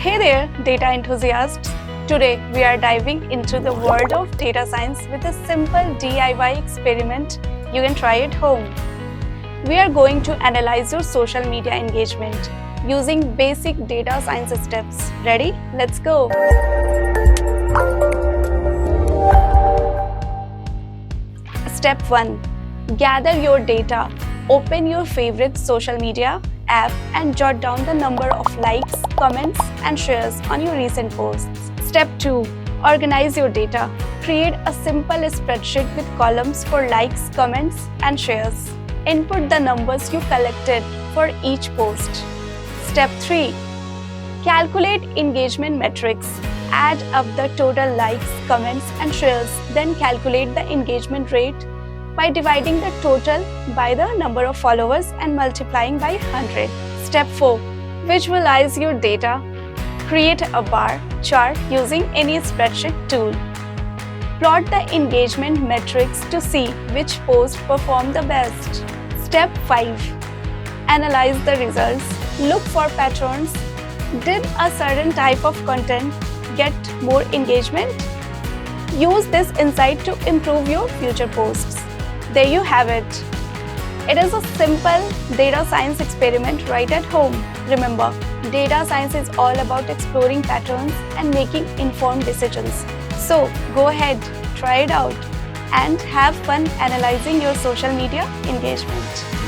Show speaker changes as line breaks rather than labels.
Hey there, data enthusiasts! Today we are diving into the world of data science with a simple DIY experiment you can try at home. We are going to analyze your social media engagement using basic data science steps. Ready? Let's go! Step 1. Gather your data. Open your favorite social media app and jot down the number of likes, comments, and shares on your recent posts. Step 2. Organize your data. Create a simple spreadsheet with columns for likes, comments, and shares. Input the numbers you collected for each post. Step 3. Calculate engagement metrics. Add up the total likes, comments, and shares. Then calculate the engagement rate by dividing the total by the number of followers and multiplying by 100. Step 4. Visualize your data. Create a bar chart using any spreadsheet tool. Plot the engagement metrics to see which post performed the best. Step 5. Analyze the results. Look for patterns. Did a certain type of content get more engagement? Use this insight to improve your future posts. There you have it. It is a simple data science experiment right at home. Remember, data science is all about exploring patterns and making informed decisions. So go ahead, try it out, and have fun analyzing your social media engagement.